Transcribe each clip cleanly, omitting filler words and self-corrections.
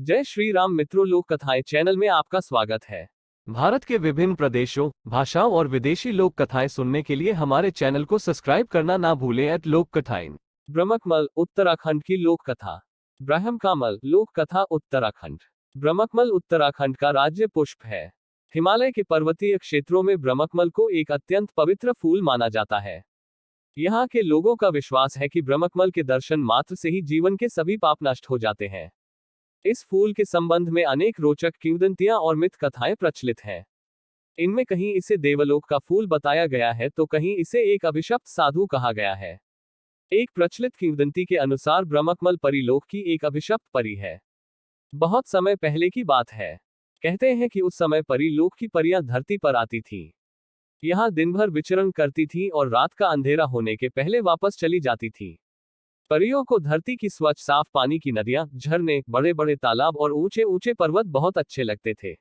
जय श्री राम मित्रों, लोक कथाएं चैनल में आपका स्वागत है। भारत के विभिन्न प्रदेशों, भाषाओं और विदेशी लोक कथाएं सुनने के लिए हमारे चैनल को सब्सक्राइब करना ना भूलें। लोक कथाएं। ब्रह्मकमल उत्तराखंड की लोक कथा। ब्रह्मकमल लोक कथा उत्तराखंड। ब्रह्मकमल उत्तराखंड का राज्य पुष्प है। हिमालय के पर्वतीय क्षेत्रों में ब्रह्मकमल को एक अत्यंत पवित्र फूल माना जाता है। यहाँ के लोगों का विश्वास है कि ब्रह्मकमल के दर्शन मात्र से ही जीवन के सभी पाप नष्ट हो जाते हैं। इस फूल के संबंध में अनेक रोचक किंवदंतियां और मिथ कथाएं प्रचलित हैं। इनमें कहीं इसे देवलोक का फूल बताया गया है तो कहीं इसे एक अभिशप्त साधु कहा गया है। एक प्रचलित किंवदंती के अनुसार ब्रह्मकमल परीलोक की एक अभिशप्त परी है। बहुत समय पहले की बात है। कहते हैं कि उस समय परीलोक की परियां धरती पर आती थीं। यहां दिन भर विचरण करती थीं और रात का अंधेरा होने के पहले वापस चली जाती थीं। परियों को धरती की स्वच्छ साफ पानी की नदियां, झरने, बड़े बड़े तालाब और ऊंचे ऊंचे पर्वत बहुत अच्छे लगते थे।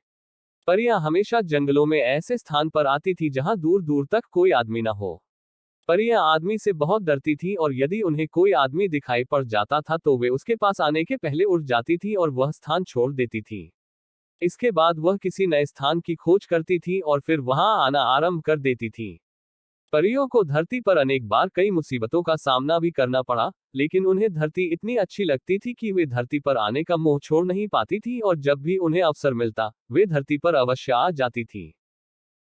परियां हमेशा जंगलों में ऐसे स्थान पर आती थी जहां दूर दूर तक कोई आदमी न हो। परियां आदमी से बहुत डरती थीं और यदि उन्हें कोई आदमी दिखाई पड़ जाता था तो वे उसके पास आने के पहले उड़ जाती थीं और वह स्थान छोड़ देती थीं। इसके बाद वह किसी नए स्थान की खोज करती थीं और फिर वहां आना आरंभ कर देती थीं। परियों को धरती पर अनेक बार कई मुसीबतों का सामना भी करना पड़ा, लेकिन उन्हें धरती इतनी अच्छी लगती थी कि वे धरती पर आने का मोह छोड़ नहीं पाती थी और जब भी उन्हें अवसर मिलता वे धरती पर अवश्य आ जाती थी।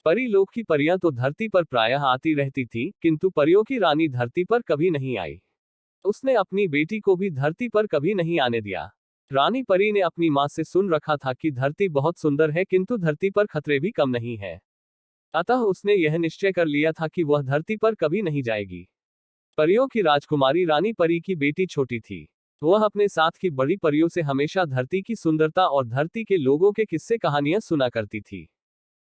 परीलोक की परियां तो धरती पर प्रायः आती रहती थीं, किंतु परियों की रानी धरती पर कभी नहीं आई। उसने अपनी बेटी को भी धरती पर कभी नहीं आने दिया। रानी परी ने अपनी मां से सुन रखा था कि धरती बहुत सुंदर है किंतु धरती पर खतरे भी कम नहीं है। अतः उसने यह निश्चय कर लिया था कि वह धरती पर कभी नहीं जाएगी। परियों की राजकुमारी रानी परी की बेटी छोटी थी। वह अपने साथ की बड़ी परियों से हमेशा धरती की सुंदरता और धरती के लोगों के किस्से कहानियां सुना करती थी।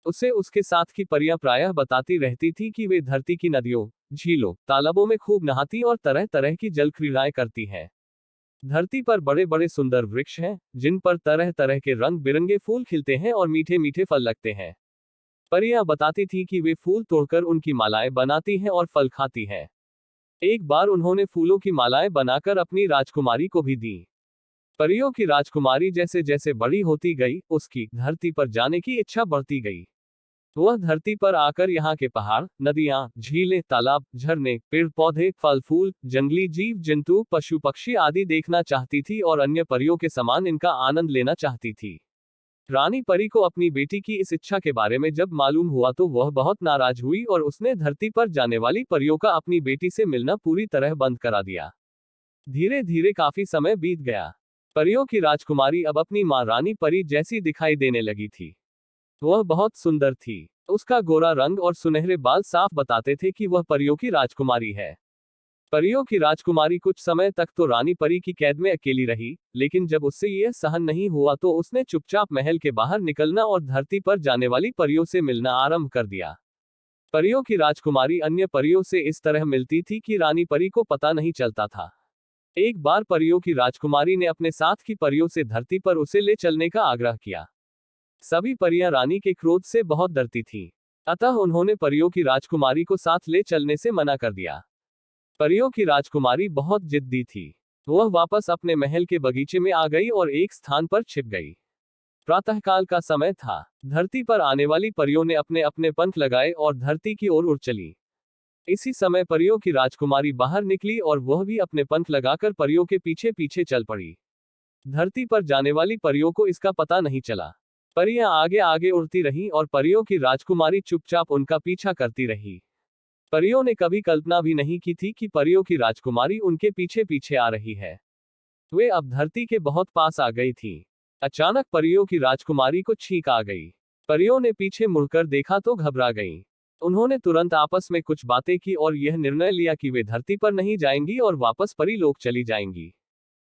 उसे उसके साथ की परियां प्रायः बताती रहती थी कि वे धरती की नदियों, झीलों, तालाबों में खूब नहाती और तरह तरह की जल क्रीड़ाएं करती हैं। धरती पर बड़े बड़े सुंदर वृक्ष हैं, जिन पर तरह तरह के रंग बिरंगे फूल खिलते हैं और मीठे मीठे फल लगते हैं। परियां बताती थी कि वे फूल तोड़कर उनकी मालाएं बनाती हैं और फल खाती हैं। एक बार उन्होंने फूलों की मालाएं बनाकर अपनी राजकुमारी को भी दी। परियों की राजकुमारी जैसे जैसे बड़ी होती गई, उसकी धरती पर जाने की इच्छा बढ़ती गई। वह धरती पर आकर यहाँ के पहाड़, नदियां, झीलें, तालाब, झरने, पेड़ पौधे, फल फूल, जंगली जीव जंतु, पशु पक्षी आदि देखना चाहती थी और अन्य परियों के समान इनका आनंद लेना चाहती थी। रानी परी को अपनी बेटी की इस इच्छा के बारे में जब मालूम हुआ तो वह बहुत नाराज हुई और उसने धरती पर जाने वाली परियों का अपनी बेटी से मिलना पूरी तरह बंद करा दिया। धीरे धीरे काफी समय बीत गया। परियों की राजकुमारी अब अपनी मां रानी परी जैसी दिखाई देने लगी थी। वह बहुत सुंदर थी। उसका गोरा रंग और सुनहरे बाल साफ बताते थे कि वह परियों की राजकुमारी है। परियों की राजकुमारी कुछ समय तक तो रानी परी की कैद में अकेली रही, लेकिन जब उससे यह सहन नहीं हुआ तो उसने चुपचाप महल के बाहर निकलना और धरती पर जाने वाली परियों से मिलना आरंभ कर दिया। परियों की राजकुमारी अन्य परियों से इस तरह मिलती थी कि रानी परी को पता नहीं चलता था। एक बार परियों की राजकुमारी ने अपने साथ की परियों से धरती पर उसे ले चलने का आग्रह किया। सभी परियां रानी के क्रोध से बहुत डरती थीं, अतः उन्होंने परियों की राजकुमारी को साथ ले चलने से मना कर दिया। परियों की राजकुमारी बहुत जिद्दी थी। वह वापस अपने महल के बगीचे में आ गई और एक स्थान पर छिप गई। प्रातःकाल का समय था। धरती पर आने वाली परियों ने अपने अपने पंख लगाए और धरती की ओर उड़ चली। इसी समय परियों की राजकुमारी बाहर निकली और वह भी अपने पंख लगाकर परियों के पीछे पीछे चल पड़ी। धरती पर जाने वाली परियों को इसका पता नहीं चला। परियां आगे आगे उड़ती रहीं और परियों की राजकुमारी चुपचाप उनका पीछा करती रही। परियों ने कभी कल्पना भी नहीं की थी कि परियों की राजकुमारी उनके पीछे पीछे आ रही है। वे अब धरती के बहुत पास आ गई थी। अचानक परियों की राजकुमारी को छींक आ गई। परियों ने पीछे मुड़कर देखा तो घबरा गईं। उन्होंने तुरंत आपस में कुछ बातें की और यह निर्णय लिया कि वे धरती पर नहीं जाएंगी और वापस परीलोक चली जाएंगी।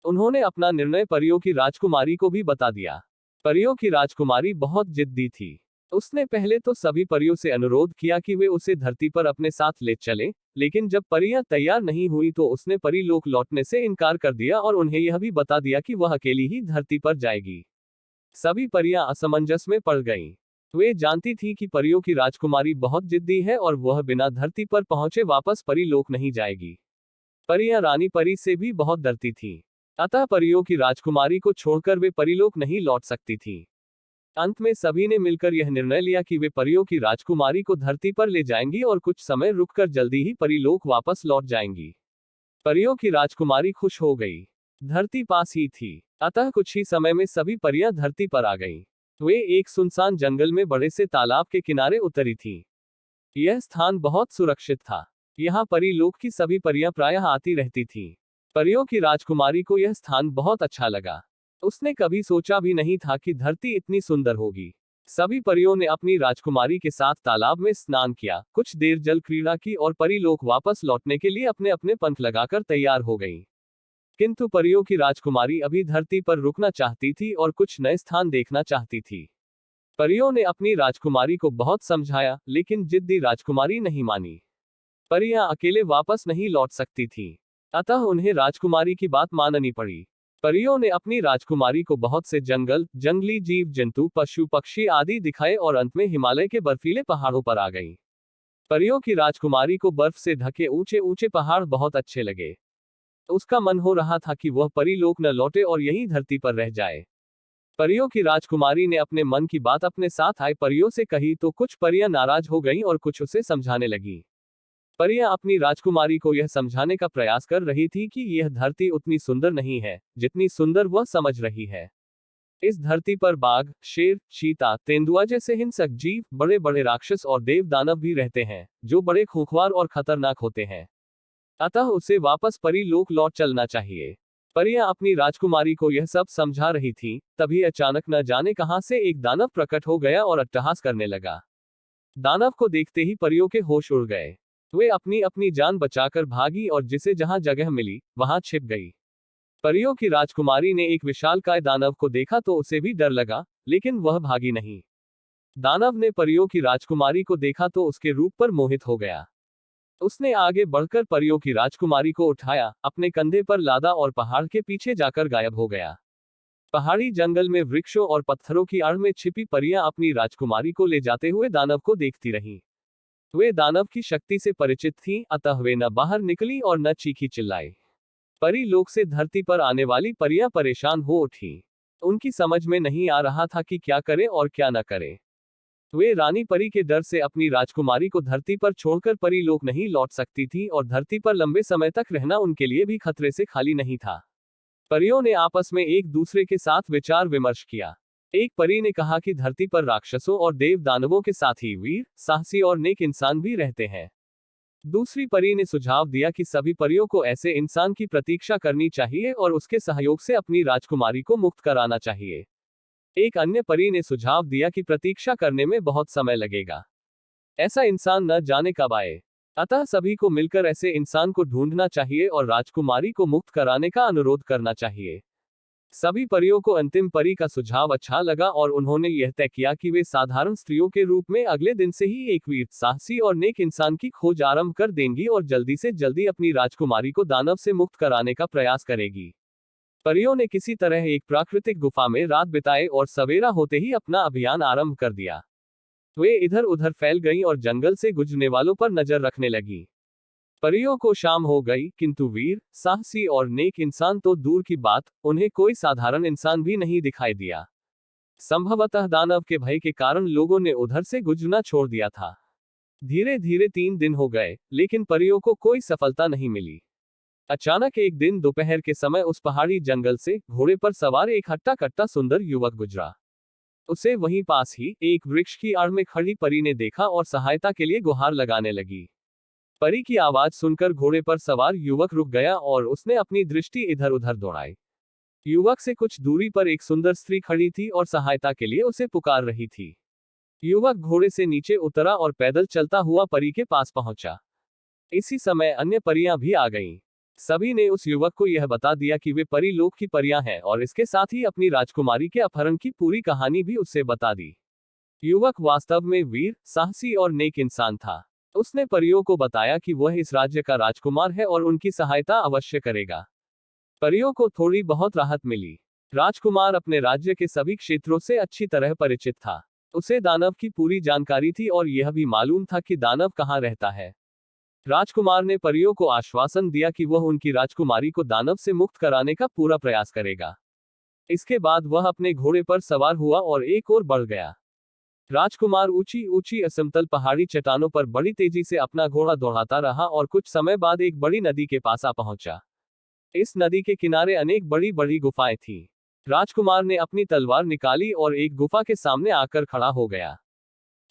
उन्होंने अपना निर्णय परियों की राजकुमारी को भी बता दिया। परियों की राजकुमारी बहुत जिद्दी थी। उसने पहले तो सभी परियों से अनुरोध किया कि वे उसे धरती पर अपने साथ ले चलें, लेकिन जब परियां तैयार नहीं हुई तो उसने परीलोक लौटने से इनकार कर दिया और उन्हें यह भी बता दिया कि वह अकेली ही धरती पर जाएगी। सभी परियां असमंजस में पड़ गईं। वे जानती थीं कि परियों की राजकुमारी बहुत जिद्दी है और वह बिना धरती पर पहुंचे वापस परीलोक नहीं जाएगी। परियां रानी परी से भी बहुत डरती थीं। अतः परियों की राजकुमारी को छोड़कर वे परीलोक नहीं लौट सकती थीं। अंत में सभी ने मिलकर यह निर्णय लिया कि वे परियों की राजकुमारी को धरती पर ले जाएंगी और कुछ समय रुककर जल्दी ही परीलोक वापस लौट जाएंगी। परियों की राजकुमारी खुश हो गई। धरती पास ही थी, अतः कुछ ही समय में सभी परियां धरती पर आ गईं। वे एक सुनसान जंगल में बड़े से तालाब के किनारे उतरी थीं। यह स्थान बहुत सुरक्षित था। यहाँ परीलोक की सभी परियां प्रायः आती रहती थीं। परियों की राजकुमारी को यह स्थान बहुत अच्छा लगा। उसने कभी सोचा भी नहीं था कि धरती इतनी सुंदर होगी। सभी परियों ने अपनी राजकुमारी के साथ तालाब में स्नान किया, कुछ देर जल क्रीड़ा की और परीलोक वापस लौटने के लिए अपने अपने पंख लगाकर तैयार हो गईं। किंतु परियों की राजकुमारी अभी धरती पर रुकना चाहती थी और कुछ नए स्थान देखना चाहती थी। परियों ने अपनी राजकुमारी को बहुत समझाया, लेकिन जिद्दी राजकुमारी नहीं मानी। परियां अकेले वापस नहीं लौट सकती थीं, अतः उन्हें राजकुमारी की बात माननी पड़ी। परियों ने अपनी राजकुमारी को बहुत से जंगल, जंगली जीव जंतु, पशु पक्षी आदि दिखाए और अंत में हिमालय के बर्फीले पहाड़ों पर आ गईं। परियों की राजकुमारी को बर्फ से ढके ऊंचे ऊंचे पहाड़ बहुत अच्छे लगे। उसका मन हो रहा था कि वह परीलोक न लौटे और यहीं धरती पर रह जाए। परियों की राजकुमारी ने अपने मन की बात अपने साथ आई परियों से कही तो कुछ परियां नाराज हो गईं और कुछ उसे समझाने लगीं। परियां अपनी राजकुमारी को यह समझाने का प्रयास कर रही थी कि यह धरती उतनी सुंदर नहीं है जितनी सुंदर वह समझ रही है। इस धरती पर बाघ, शेर, चीता, तेंदुआ जैसे हिंसक जीव, बड़े बड़े राक्षस और देव दानव भी रहते हैं, जो बड़े खूंखार और खतरनाक होते हैं। अतः उसे वापस परीलोक लौट चलना चाहिए। परियां अपनी राजकुमारी को यह सब समझा रही थीं, तभी अचानक न जाने कहां से एक दानव प्रकट हो गया और अट्टहास करने लगा। दानव को देखते ही परियों के होश उड़ गए। वे अपनी अपनी जान बचाकर भागी और जिसे जहां जगह मिली वहां छिप गई। परियों की राजकुमारी ने एक विशालकाय दानव को देखा तो उसे भी डर लगा, लेकिन वह भागी नहीं। दानव ने परियों की राजकुमारी को देखा तो उसके रूप पर मोहित हो गया। उसने आगे बढ़कर परियों की राजकुमारी को उठाया, अपने कंधे पर लादा और पहाड़ के पीछे जाकर गायब हो गया। पहाड़ी जंगल में वृक्षों और पत्थरों की आड़ में छिपी परियां अपनी राजकुमारी को ले जाते हुए दानव को देखती रहीं। वे दानव की शक्ति से परिचित थीं, अतः वे न बाहर निकली और न चीखी चिल्लाई। परी लोक से धरती पर आने वाली परियां परेशान हो उठी। उनकी समझ में नहीं आ रहा था कि क्या करें और क्या न करें। वे रानी परी के डर से अपनी राजकुमारी को धरती पर छोड़कर परी लोक नहीं लौट सकती थी और धरती पर लंबे समय तक रहना उनके लिए भी खतरे से खाली नहीं था। परियों ने आपस में एक दूसरे के साथ विचार विमर्श किया। एक परी ने कहा कि धरती पर राक्षसों और देव दानवों के साथ ही वीर, साहसी और नेक इंसान भी रहते हैं। दूसरी परी ने सुझाव दिया कि सभी परियों को ऐसे इंसान की प्रतीक्षा करनी चाहिए और उसके सहयोग से अपनी राजकुमारी को मुक्त कराना चाहिए। एक अन्य परी ने सुझाव दिया कि प्रतीक्षा करने में बहुत समय लगेगा, ऐसा इंसान न जाने कब आए, अतः सभी को मिलकर ऐसे इंसान को ढूंढना चाहिए और राजकुमारी को मुक्त कराने का अनुरोध करना चाहिए। सभी परियों को अंतिम परी का सुझाव अच्छा लगा और उन्होंने यह तय किया कि वे साधारण स्त्रियों के रूप में अगले दिन से ही एक वीर, साहसी और नेक इंसान की खोज आरंभ कर देंगी और जल्दी से जल्दी अपनी राजकुमारी को दानव से मुक्त कराने का प्रयास करेगी। परियों ने किसी तरह एक प्राकृतिक गुफा में रात बिताए और सवेरा होते ही अपना अभियान आरंभ कर दिया। वे इधर उधर फैल गईं और जंगल से गुजरने वालों पर नजर रखने लगी। परियों को शाम हो गई, किंतु वीर, साहसी और नेक इंसान तो दूर की बात, उन्हें कोई साधारण इंसान भी नहीं दिखाई दिया। संभवतः दानव के भय के कारण लोगों ने उधर से गुजरना छोड़ दिया था। धीरे धीरे 3 दिन हो गए, लेकिन परियों को कोई सफलता नहीं मिली। अचानक एक दिन दोपहर के समय उस पहाड़ी जंगल से घोड़े पर सवार एक हट्टा कट्टा सुंदर युवक गुजरा। उसे वहीं पास ही एक वृक्ष की आड़ में खड़ी परी ने देखा और सहायता के लिए गुहार लगाने लगी। परी की आवाज सुनकर घोड़े पर सवार युवक रुक गया और उसने अपनी दृष्टि इधर उधर दौड़ाई। युवक से कुछ दूरी पर एक सुंदर स्त्री खड़ी थी और सहायता के लिए उसे पुकार रही थी। युवक घोड़े से नीचे उतरा और पैदल चलता हुआ परी के पास पहुंचा। इसी समय अन्य परियां भी आ गईं। सभी ने उस युवक को यह बता दिया कि वे परी लोक की परियां हैं और इसके साथ ही अपनी राजकुमारी के अपहरण की पूरी कहानी भी उससे बता दी। युवक वास्तव में वीर, साहसी और नेक इंसान था। उसने परियों को बताया कि वह इस राज्य का राजकुमार है और उनकी सहायता अवश्य करेगा। परियों को थोड़ी बहुत राहत मिली। राजकुमार अपने राज्य के सभी क्षेत्रों से अच्छी तरह परिचित था। उसे दानव की पूरी जानकारी थी और यह भी मालूम था कि दानव कहाँ रहता है। राजकुमार ने परियों को आश्वासन दिया कि वह उनकी राजकुमारी को दानव से मुक्त कराने का पूरा प्रयास करेगा। इसके बाद वह अपने घोड़े पर सवार हुआ और एक ओर बढ़ गया। राजकुमार ऊंची ऊंची असमतल पहाड़ी चट्टानों पर बड़ी तेजी से अपना घोड़ा दौड़ाता रहा और कुछ समय बाद एक बड़ी नदी के पास आ पहुंचा। इस नदी के किनारे अनेक बड़ी बड़ी गुफाएं थीं। राजकुमार ने अपनी तलवार निकाली और एक गुफा के सामने आकर खड़ा हो गया।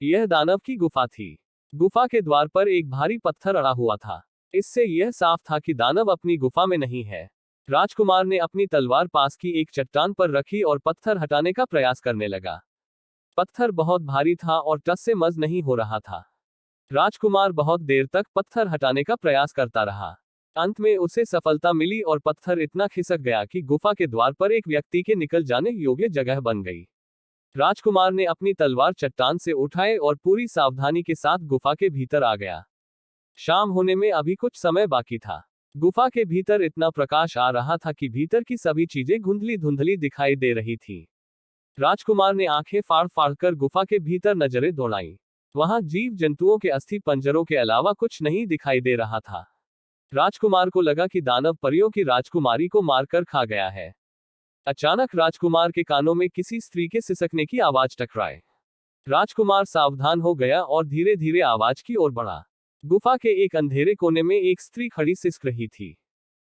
यह दानव की गुफा थी। गुफा के द्वार पर एक भारी पत्थर अड़ा हुआ था। इससे यह साफ था कि दानव अपनी गुफा में नहीं है। राजकुमार ने अपनी तलवार पास की एक चट्टान पर रखी और पत्थर हटाने का प्रयास करने लगा। पत्थर बहुत भारी था और टस से मज नहीं हो रहा था। राजकुमार बहुत देर तक पत्थर हटाने का प्रयास करता रहा। अंत में उसे सफलता मिली और पत्थर इतना खिसक गया कि गुफा के द्वार पर एक व्यक्ति के निकल जाने योग्य जगह बन गई। राजकुमार ने अपनी तलवार चट्टान से उठाए और पूरी सावधानी के साथ गुफा के भीतर आ गया। शाम होने में अभी कुछ समय बाकी था। गुफा के भीतर इतना प्रकाश आ रहा था कि भीतर की सभी चीजें धुंधली धुंधली दिखाई दे रही थी। राजकुमार ने आंखें फाड़ फाड़ कर गुफा के भीतर नजरें दौड़ाईं। वहां जीव जंतुओं के अस्थि पंजरों के अलावा कुछ नहीं दिखाई दे रहा था। राजकुमार को लगा कि दानव परियों की राजकुमारी को मारकर खा गया है। अचानक राजकुमार के कानों में किसी स्त्री के सिसकने की आवाज टकराई। राजकुमार सावधान हो गया और धीरे धीरे आवाज की ओर बढ़ा। गुफा के एक अंधेरे कोने में एक स्त्री खड़ी सिसक रही थी।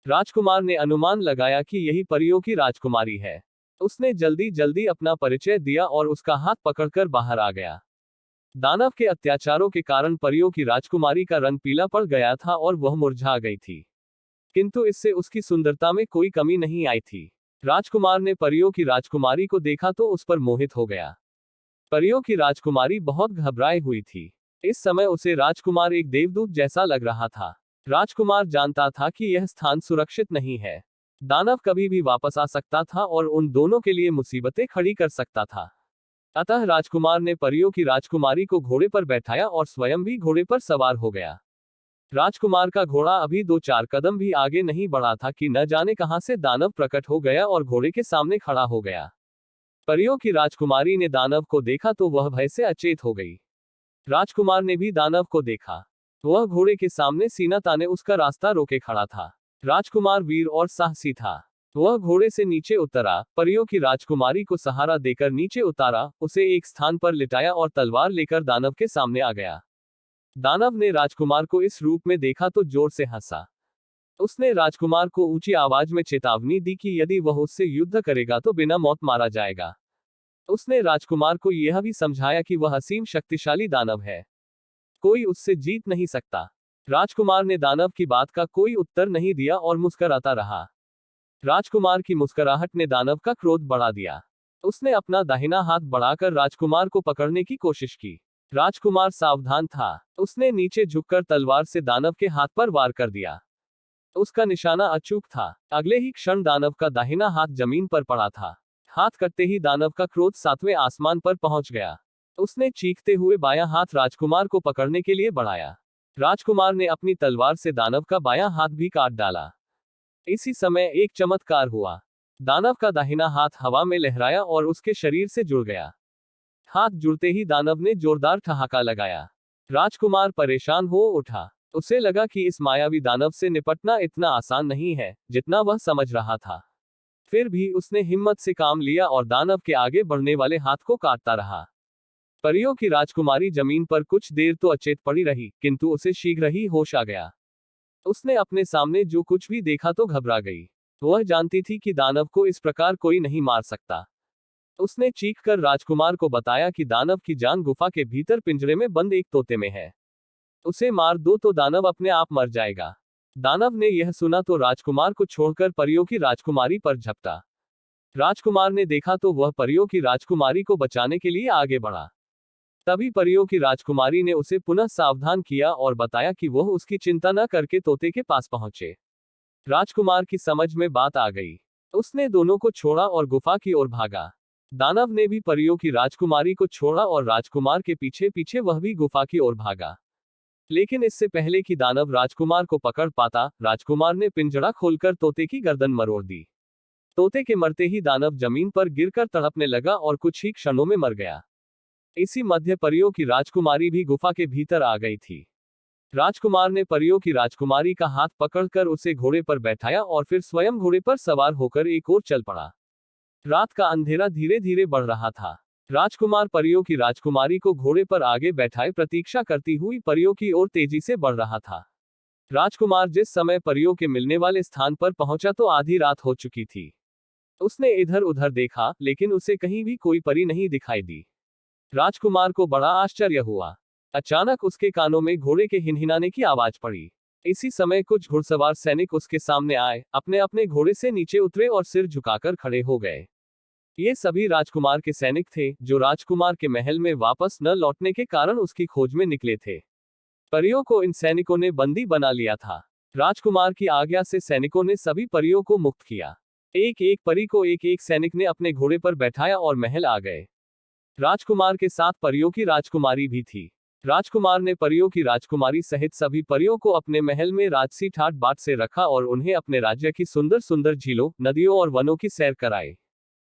राजकुमार ने अनुमान लगाया कि यही परियों की राजकुमारी है। उसने जल्दी जल्दी अपना परिचय दिया और उसका हाथ पकड़कर बाहर आ गया। दानव के अत्याचारों के कारण परियों की राजकुमारी का रंग पीला पड़ गया था और वह मुरझा गई थी, किंतु इससे उसकी सुंदरता में कोई कमी नहीं आई थी। राजकुमार ने परियों की राजकुमारी को देखा तो उस पर मोहित हो गया। परियों की राजकुमारी बहुत घबराई हुई थी। इस समय उसे राजकुमार एक देवदूत जैसा लग रहा था। राजकुमार जानता था कि यह स्थान सुरक्षित नहीं है। दानव कभी भी वापस आ सकता था और उन दोनों के लिए मुसीबतें खड़ी कर सकता था। अतः राजकुमार ने परियों की राजकुमारी को घोड़े पर बैठाया और स्वयं भी घोड़े पर सवार हो गया। राजकुमार का घोड़ा अभी 2-4 कदम भी आगे नहीं बढ़ा था कि न जाने कहां से दानव प्रकट हो गया और घोड़े के सामने खड़ा हो गया। परियों की राजकुमारी ने दानव को देखा तो वह भय से अचेत हो गई। राजकुमार ने भी दानव को देखा। वह घोड़े के सामने सीना ताने उसका रास्ता रोके खड़ा था। राजकुमार वीर और साहसी था। वह घोड़े से नीचे उतरा, परियों की राजकुमारी को सहारा देकर नीचे उतारा, उसे एक स्थान पर लिटाया और तलवार लेकर दानव के सामने आ गया। दानव ने राजकुमार को इस रूप में देखा तो जोर से हंसा। उसने राजकुमार को ऊंची आवाज में चेतावनी दी कि यदि वह उससे युद्ध करेगा तो बिना मौत मारा जाएगा। उसने राजकुमार को यह भी समझाया कि वह असीम शक्तिशाली दानव है, कोई उससे जीत नहीं सकता। राजकुमार ने दानव की बात का कोई उत्तर नहीं दिया और मुस्कुराता रहा। राजकुमार की मुस्कुराहट ने दानव का क्रोध बढ़ा दिया। उसने अपना दाहिना हाथ बढ़ाकर राजकुमार को पकड़ने की कोशिश की। राजकुमार सावधान था। उसने नीचे झुककर तलवार से दानव के हाथ पर वार कर दिया। उसका निशाना अचूक था। अगले ही क्षण दानव का दाहिना हाथ जमीन पर पड़ा था। हाथ कटते ही दानव का क्रोध 7वें आसमान पर पहुंच गया। उसने चीखते हुए बायां हाथ राजकुमार को पकड़ने के लिए बढ़ाया। राजकुमार ने अपनी तलवार से दानव का बायां हाथ भी काट डाला। इसी समय एक चमत्कार हुआ। दानव का दाहिना हाथ हवा में लहराया और उसके शरीर से जुड़ गया। हाथ जुड़ते ही दानव ने जोरदार ठहाका लगाया। राजकुमार परेशान हो उठा। उसे लगा कि इस मायावी दानव से निपटना इतना आसान नहीं है जितना वह समझ रहा था। फिर भी उसने हिम्मत से काम लिया और दानव के आगे बढ़ने वाले हाथ को काटता रहा। परियों की राजकुमारी जमीन पर कुछ देर तो अचेत पड़ी रही, किंतु उसे शीघ्र ही होश आ गया। उसने अपने सामने जो कुछ भी देखा तो घबरा गई। वह जानती थी कि दानव को इस प्रकार कोई नहीं मार सकता। उसने चीखकर राजकुमार को बताया कि दानव की जान गुफा के भीतर पिंजरे में बंद एक तोते में है। उसे मार दो तो दानव अपने आप मर जाएगा। दानव ने यह सुना तो राजकुमार को छोड़कर परियों की राजकुमारी पर झपटा। राजकुमार ने देखा तो वह परियों की राजकुमारी को बचाने के लिए आगे बढ़ा। तभी परियों की राजकुमारी ने उसे पुनः सावधान किया और बताया कि वह उसकी चिंता न करके तोते के पास पहुंचे। राजकुमार की समझ में बात आ गई। उसने दोनों को छोड़ा और गुफा की ओर भागा। दानव ने भी परियों की राजकुमारी को छोड़ा और राजकुमार के पीछे पीछे वह भी गुफा की ओर भागा। लेकिन इससे पहले कि दानव राजकुमार को पकड़ पाता, राजकुमार ने पिंजरा खोलकर तोते की गर्दन मरोड़ दी। तोते के मरते ही दानव जमीन पर गिरकर तड़पने लगा और कुछ ही क्षणों में मर गया। इसी मध्य परियों की राजकुमारी भी गुफा के भीतर आ गई थी। राजकुमार ने परियों की राजकुमारी का हाथ पकड़कर उसे घोड़े पर बैठाया और फिर स्वयं घोड़े पर सवार होकर एक ओर चल पड़ा। रात का अंधेरा धीरे धीरे बढ़ रहा था। राजकुमार परियों की राजकुमारी को घोड़े पर आगे बैठाए प्रतीक्षा करती हुई परियों की ओर तेजी से बढ़ रहा था। राजकुमार जिस समय परियों के मिलने वाले स्थान पर पहुंचा तो आधी रात हो चुकी थी। उसने इधर उधर देखा, लेकिन उसे कहीं भी कोई परी नहीं दिखाई दी। राजकुमार को बड़ा आश्चर्य हुआ। अचानक उसके कानों में घोड़े के हिनहिनाने की आवाज पड़ी। इसी समय कुछ घुड़सवार सैनिक उसके सामने आए, अपने अपने घोड़े से नीचे उतरे और सिर झुकाकर खड़े हो गए। ये सभी राजकुमार के सैनिक थे, जो राजकुमार के महल में वापस न लौटने के कारण उसकी खोज में निकले थे। परियों को इन सैनिकों ने बंदी बना लिया था। राजकुमार की आज्ञा से सैनिकों ने सभी परियों को मुक्त किया। एक एक परी को एक एक सैनिक ने अपने घोड़े पर बैठाया और महल आ गए। राजकुमार के साथ परियों की राजकुमारी भी थी। राजकुमार ने परियों की राजकुमारी सहित सभी परियों को अपने महल में राजसी ठाट बाट से रखा और उन्हें अपने राज्य की सुंदर सुंदर झीलों, नदियों और वनों की सैर कराई।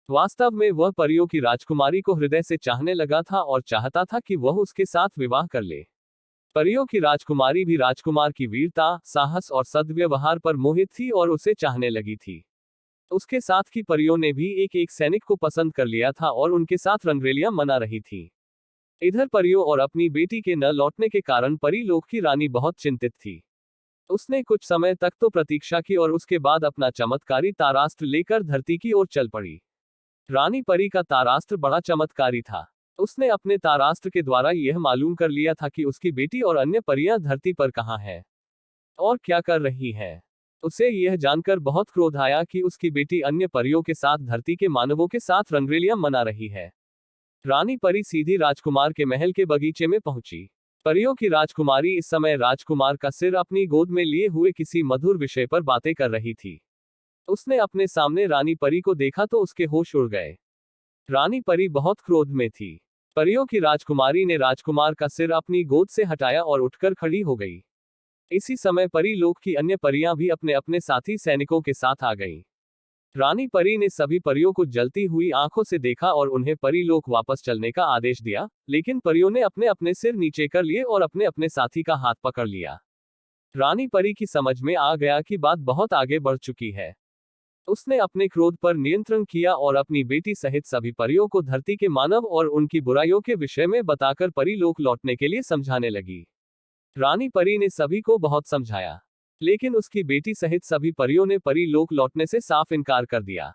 वास्तव में वह परियों की राजकुमारी को हृदय से चाहने लगा था और चाहता था कि वह उसके साथ विवाह कर ले। परियों की राजकुमारी भी राजकुमार की वीरता, साहस और सद्व्यवहार पर मोहित थी और उसे चाहने लगी थी। उसके साथ की परियों ने भी एक एक सैनिक को पसंद कर लिया था और उनके साथ रंगरेलियां मना रही थी। इधर परियों और अपनी बेटी के न लौटने के कारण परीलोक की रानी बहुत चिंतित थी। उसने कुछ समय तक तो प्रतीक्षा की और उसके बाद अपना चमत्कारी तारास्त्र लेकर धरती की ओर चल पड़ी। रानी परी का तारास्त्र बड़ा चमत्कारी था। उसने अपने तारास्त्र के द्वारा यह मालूम कर लिया था कि उसकी बेटी और अन्य परियां धरती पर कहाँ हैं और क्या कर रही हैं। उसे यह जानकर बहुत क्रोध आया कि उसकी बेटी अन्य परियों के साथ धरती के मानवों के साथ रंगरेलियां मना रही है। रानी परी सीधी राजकुमार के महल के बगीचे में पहुंची। परियों की राजकुमारी इस समय राजकुमार का सिर अपनी गोद में लिए हुए किसी मधुर विषय पर बातें कर रही थी। उसने अपने सामने रानी परी को देखा तो उसके होश उड़ गए। रानी परी बहुत क्रोध में थी। परियों की राजकुमारी ने राजकुमार का सिर अपनी गोद से हटाया और उठकर खड़ी हो गई। इसी समय परी लोक की अन्य परियां भी अपने अपने साथी सैनिकों के साथ आ गईं। रानी परी ने सभी परियों को जलती हुई आंखों से देखा और उन्हें परी लोक वापस चलने का आदेश दिया, लेकिन परियों ने अपने अपने सिर नीचे कर लिए और अपने अपने साथी का हाथ पकड़ लिया। रानी परी की समझ में आ गया कि बात बहुत आगे बढ़ चुकी है। उसने अपने क्रोध पर नियंत्रण किया और अपनी बेटी सहित सभी परियों को धरती के मानव और उनकी बुराइयों के विषय में बताकर परी लोक लौटने के लिए समझाने लगी। रानी परी ने सभी को बहुत समझाया, लेकिन उसकी बेटी सहित सभी परियों ने परी लोक लौटने से साफ इनकार कर दिया।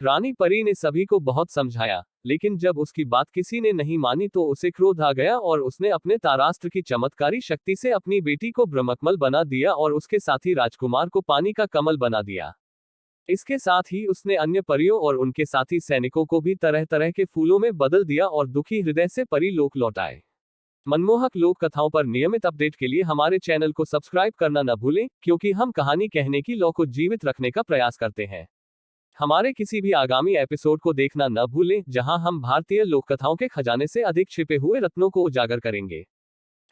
रानी परी ने सभी को बहुत समझाया, लेकिन जब उसकी बात किसी ने नहीं मानी तो उसे क्रोध आ गया और उसने अपने तारास्त्र की चमत्कारी शक्ति से अपनी बेटी को ब्रह्मकमल बना दिया और उसके साथी राजकुमार को पानी का कमल बना दिया। इसके साथ ही उसने अन्य परियों और उनके साथी सैनिकों को भी तरह तरह के फूलों में बदल दिया और दुखी हृदय से परी लोक लौटाए। मनमोहक लोक कथाओं पर नियमित अपडेट के लिए हमारे चैनल को सब्सक्राइब करना न भूलें, क्योंकि हम कहानी कहने की लौ को जीवित रखने का प्रयास करते हैं। हमारे किसी भी आगामी एपिसोड को देखना न भूलें, जहां हम भारतीय लोक कथाओं के खजाने से अधिक छिपे हुए रत्नों को उजागर करेंगे।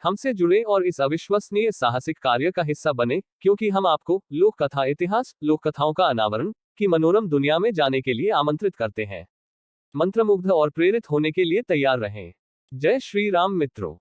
हमसे जुड़े और इस अविश्वसनीय साहसिक कार्य का हिस्सा बने, क्योंकि हम आपको लोक कथा इतिहास, लोक कथाओं का अनावरण की मनोरम दुनिया में जाने के लिए आमंत्रित करते हैं। मंत्रमुग्ध और प्रेरित होने के लिए तैयार रहें। जय श्री राम मित्रों।